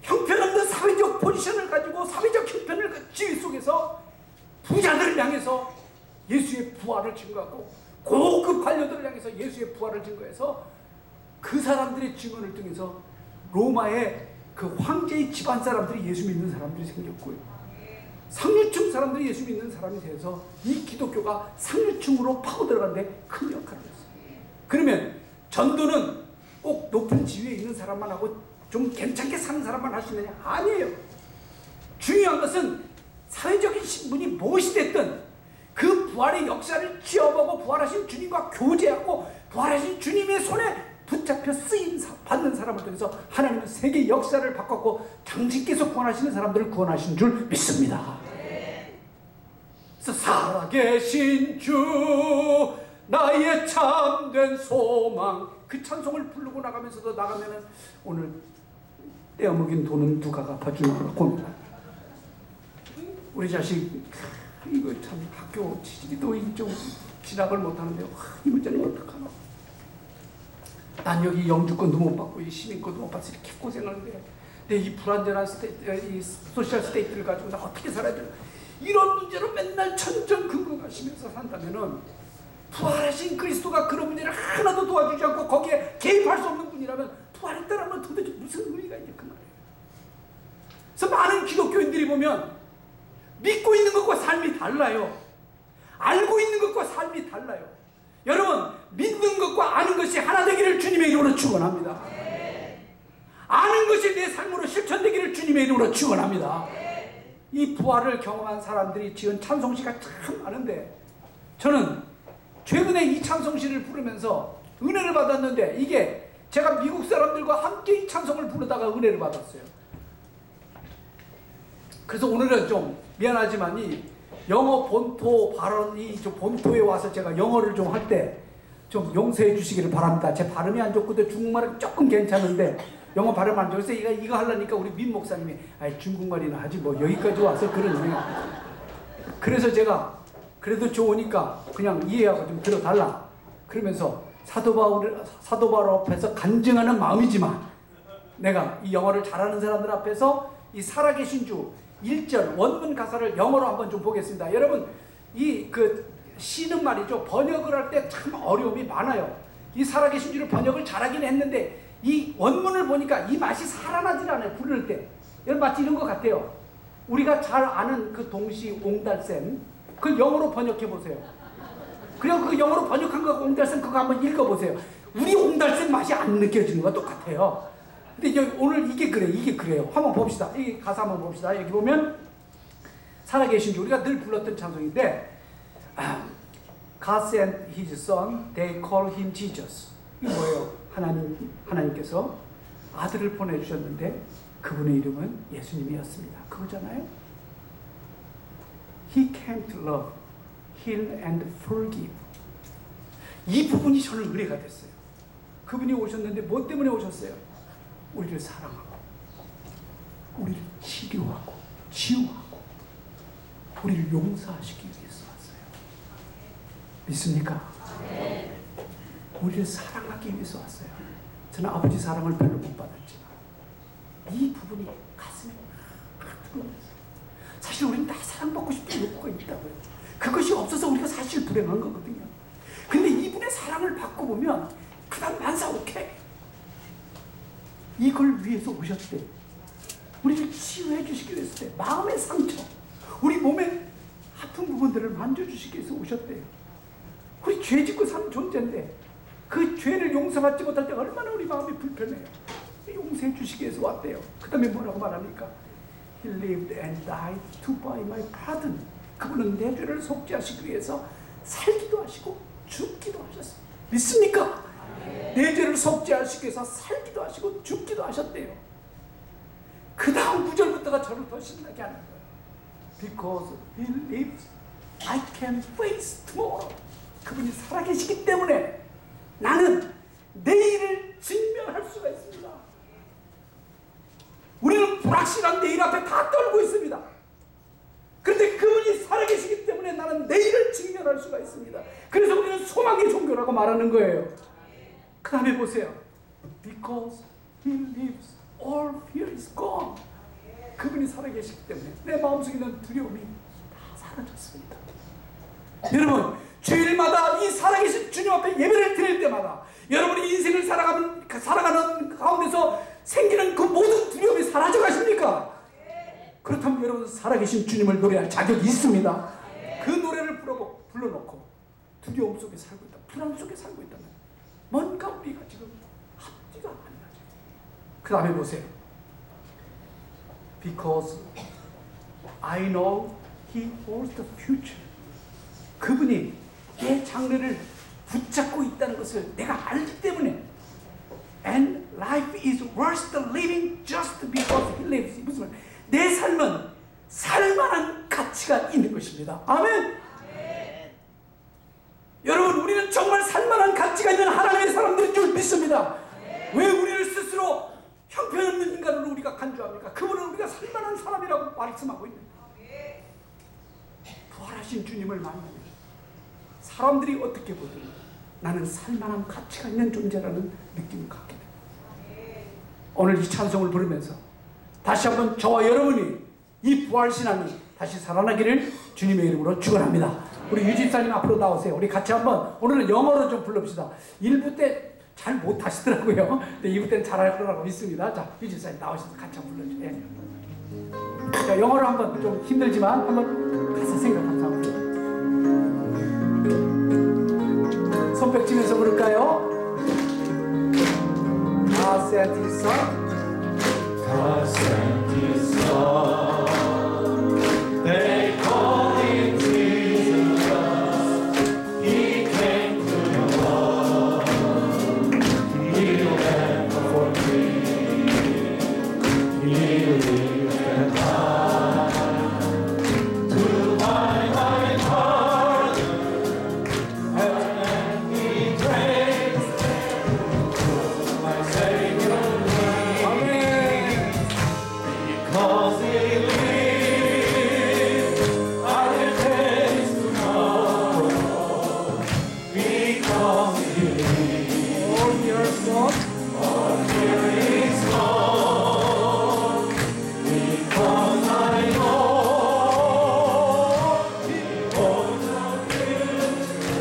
형편없는 사회적 포지션을 가지고 사회적 형편을 지위 속에서 부자들을 향해서 예수의 부활을 증거하고 고급 관료들을 향해서 예수의 부활을 증거해서 그 사람들의 증언을 통해서 로마의 그 황제의 집안 사람들이 예수 믿는 사람들이 생겼고요. 상류층 사람들이 예수 믿는 사람이 돼서 이 기독교가 상류층으로 파고들어가는데 큰 역할을 했어요. 그러면 전도는 꼭 높은 지위에 있는 사람만 하고 좀 괜찮게 사는 사람만 할 수 있느냐? 아니에요. 중요한 것은 사회적인 신분이 무엇이 됐든 그 부활의 역사를 지어보고 부활하신 주님과 교제하고 부활하신 주님의 손에 붙잡혀 쓰임 받는 사람을 통해서 하나님은 세계 역사를 바꿨고 당신께서 구원하시는 사람들을 구원하신 줄 믿습니다. 살아계신 주 나의 참된 소망. 그 찬송을 부르고 나가면서도 나가면은 오늘 떼어먹인 돈은 누가 갚아주나 고민합니다. 우리 자식 이거 참 학교 지지도 좀 진학을 못하는데요. 이 문제는 어떡하나. 난 여기 영주권도 못 받고 이 시민권도 못 받아서 이렇게 고생하는데 내 이 불안전한 이 소셜 스테이트를 가지고 나 어떻게 살아야 되나. 이런 문제로 맨날 천정근거하시면서 산다면은 부활하신 그리스도가 그런 문제를 하나도 도와주지 않고 거기에 개입할 수 없는 분이라면 부활했다라면 도대체 무슨 의미가 있냐 그 말이에요. 그래서 많은 기독교인들이 보면 믿고 있는 것과 삶이 달라요. 알고 있는 것과 삶이 달라요. 여러분, 믿는 것과 아는 것이 하나 되기를 주님의 이름으로 축원합니다. 아는 것이 내 삶으로 실천되기를 주님의 이름으로 축원합니다. 이 부활을 경험한 사람들이 지은 찬송시가 참 많은데 저는 최근에 이 찬송시를 부르면서 은혜를 받았는데 이게 제가 미국 사람들과 함께 이 찬송을 부르다가 은혜를 받았어요. 그래서 오늘은 좀 미안하지만 이 영어 본토 발언, 이 본토에 와서 제가 영어를 좀 할 때 좀 용서해 주시기를 바랍니다. 제 발음이 안 좋고도 중국말은 조금 괜찮은데 영어 발음 안 좋아서 이거 하려니까 우리 민 목사님이 중국말이나 하지 뭐 여기까지 와서 그러네. 그래서 제가 그래도 좋으니까 그냥 이해하고 좀 들어달라. 그러면서 사도 바울 앞에서 간증하는 마음이지만 내가 이 영어를 잘하는 사람들 앞에서 이 살아계신 주 1절 원문 가사를 영어로 한번 좀 보겠습니다. 여러분 이 시는 말이죠. 번역을 할 때 참 어려움이 많아요. 이 살아계신 주를 번역을 잘하긴 했는데 이 원문을 보니까 이 맛이 살아나질 않아요. 부를 때. 여러분 마치 이런 것 같아요. 우리가 잘 아는 그 동시 옹달샘 그걸 영어로 번역해 보세요. 그리고 그 영어로 번역한 거 옹달샘 그거 한번 읽어보세요. 우리 옹달샘 맛이 안 느껴지는 거와 똑같아요. 근데 오늘 이게 그래요. 한번 봅시다. 이 가사 한번 봅시다. 여기 보면 살아계신 주 우리가 늘 불렀던 찬송인데 God sent His Son, they call Him Jesus. 이게 뭐예요? 하나님께서 아들을 보내주셨는데 그분의 이름은 예수님이었습니다. 그거잖아요. He came to love, heal and forgive. 이 부분이 저는 은혜가 됐어요. 그분이 오셨는데 뭐 때문에 오셨어요? 우리를 사랑하고 우리를 치료하고 치유하고 우리를 용서하시기 위해서 왔어요. 믿습니까? 네. 우리를 사랑하기 위해서 왔어요. 저는 아버지 사랑을 별로 못 받았지만 이 부분이 가슴에 팍 들어오면서 사실 우리는 다 사랑받고 싶은 욕구가 있다고요. 그것이 없어서 우리가 사실 불행한 거거든요. 근데 이분의 사랑을 받고 보면 그 다음 만사 오케이. 이걸 위해서 오셨대. 우리를 치유해 주시기 위해서 마음의 상처, 우리 몸의 아픈 부분들을 만져주시기 위해서 오셨대요. 우리 죄 짓고 사는 존재인데 그 죄를 용서받지 못할 때 얼마나 우리 마음이 불편해요. 용서해 주시기 위해서 왔대요. 그 다음에 뭐라고 말합니까? He lived and died to buy my pardon. 그분은 내 죄를 속죄하시기 위해서 살기도 하시고 죽기도 하셨어요. 믿습니까? 내 죄를 속죄하시기 위해서 살기도 하시고 죽기도 하셨대요. 그 다음 9절부터가 저를 더 신나게 하는 거예요. Because He lives, I can face tomorrow. 그분이 살아계시기 때문에 나는 내일을 직면할 수가 있습니다. 우리는 불확실한 내일 앞에 다 떨고 있습니다. 그런데 그분이 살아계시기 때문에 나는 내일을 직면할 수가 있습니다. 그래서 우리는 소망의 종교라고 말하는 거예요. 그 다음에 보세요. Because He lives, all fear is gone. 그분이 살아계시기 때문에 내 마음속에 있는 두려움이 다 사라졌습니다. 여러분, 주일마다 이 살아계신 주님 앞에 예배를 드릴 때마다 여러분이 인생을 살아가는 가운데서 생기는 그 모든 두려움이 사라져 가십니까? 그렇다면 여러분 살아계신 주님을 노래할 자격이 있습니다. 그 노래를 불러놓고 두려움 속에 살고 있다, 불안 속에 살고 있다면 뭔가 우리가 지금 합지가 안 나죠. 그 다음에 보세요. Because I know He holds the future. 그분이 내 장래를 붙잡고 있다는 것을 내가 알기 때문에 And life is worth living just because He lives. 무슨 말? 내 삶은 살만한 가치가 있는 것이다. 것입니다. 아멘. 여러분, 우리는 정말 살만한 가치가 있는 하나님의 사람들인 줄 믿습니다. 왜 우리를 스스로 형편없는 인간으로 우리가 간주합니까? 그분은 우리가 살만한 사람이라고 말씀하고 있는 거예요. 부활하신 주님을 만나면 사람들이 어떻게 보든 나는 살만한 가치가 있는 존재라는 느낌을 갖게 됩니다. 오늘 이 찬송을 부르면서 다시 한번 저와 여러분이 이 부활신앙이 다시 살아나기를 주님의 이름으로 축원합니다. 우리 유집사님 앞으로 나오세요. 우리 같이 한번 오늘은 영어로 좀 불러봅시다. 1부 때 잘 못하시더라고요. 근데 2부 때는 잘할 거라고 믿습니다. 자, 유집사님 나오셔서 같이 한번 불러주세요. 자, 영어로 한번 좀 힘들지만 한번 가사 생각하면서 손뼉 치면서 부를까요? God sent His Son. God sent His Son. They call Him Jesus. He came to the world. He went for me. He lived and died to buy my pardon. And He praised my Savior. Because He lives, I can face tomorrow. Because He lives, All your God. all fear is gone. Because I know He holds the future,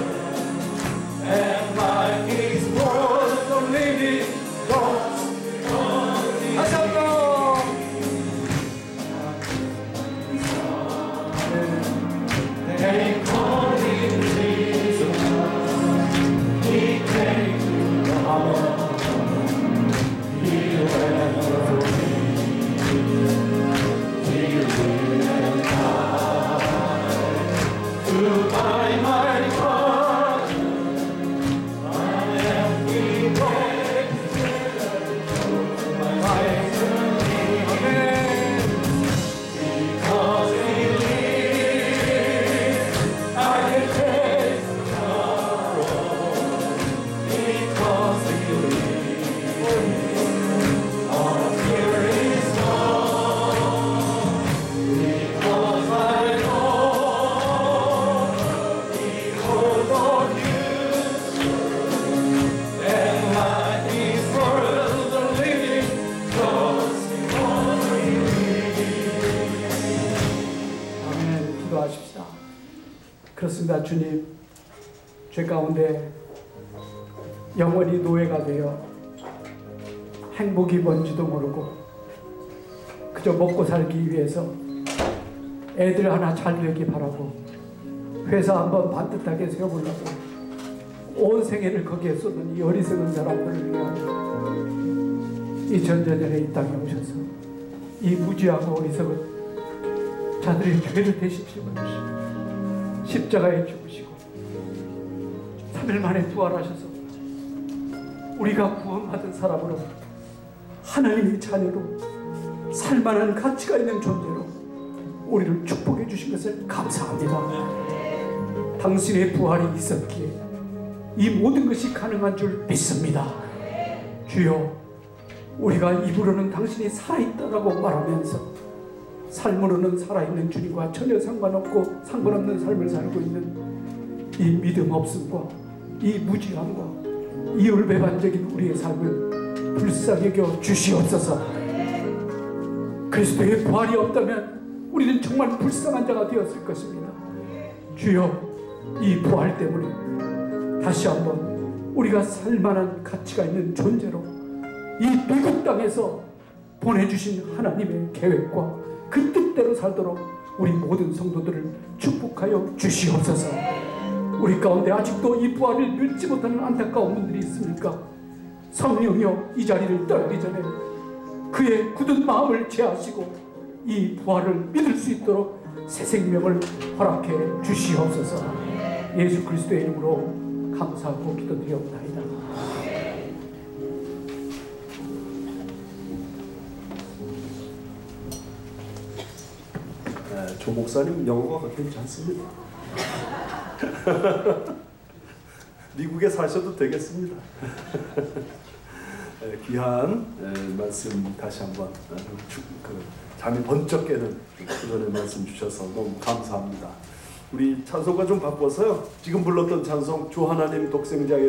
and life is worth the living. 다시 한번. They call Him Jesus. He came to the world. He went for me. He lived and died to buy my pardon. I am He praised my destiny. Because He lives, I can face tomorrow. Because He lives, all fear is gone. Because I know He holds all future, and life is worth the living. Because He 아멘. 기도하십시다. 그렇습니다. 주님, 죄 가운데 영원히 노예가 되어 행복이 뭔지도 모르고 그저 먹고 살기 위해서 애들 하나 잘 되기 바라고 회사 한번 반듯하게 세워보려고 온 생애를 거기에 쏟는 이 어리석은 사람들을 위하여 이 전전전에 이 땅에 오셔서 이 무지하고 어리석은 자들의 죄를 대신시고 십자가에 죽으시고 3일 만에 부활하셔서 우리가 구원받은 사람으로 하나님의 자녀로 살만한 가치가 있는 존재로 우리를 축복해 주신 것을 감사합니다. 당신의 부활이 있었기에 이 모든 것이 가능한 줄 믿습니다. 주여, 우리가 입으로는 당신이 살아있다라고 말하면서 삶으로는 살아있는 주님과 전혀 상관없는 삶을 살고 있는 이 믿음 없음과 이 무지함과 이 울배반적인 우리의 삶을 불쌍히 여겨 주시옵소서. 그리스도의 부활이 없다면 우리는 정말 불쌍한 자가 되었을 것입니다. 주여, 이 부활 때문에 다시 한번 우리가 살만한 가치가 있는 존재로 이 미국 땅에서 보내주신 하나님의 계획과 그 뜻대로 살도록 우리 모든 성도들을 축복하여 주시옵소서. 우리 가운데 아직도 이 부활을 믿지 못하는 안타까운 분들이 있습니까? 성령이여, 이 자리를 떠나기 전에 그의 굳은 마음을 제하시고 이 부활을 믿을 수 있도록 새 생명을 허락해 주시옵소서. 예수 그리스도의 이름으로 감사하고 기도드리옵나이다. 조 목사님 영어가 괜찮습니다. 미국에 사셔도 되겠습니다. 귀한 말씀 다시 한번 잠이 번쩍 깨는 그런 말씀 주셔서 너무 감사합니다. 우리 찬송가 좀 바꿔서요. 지금 불렀던 찬송 주 하나님 독생자의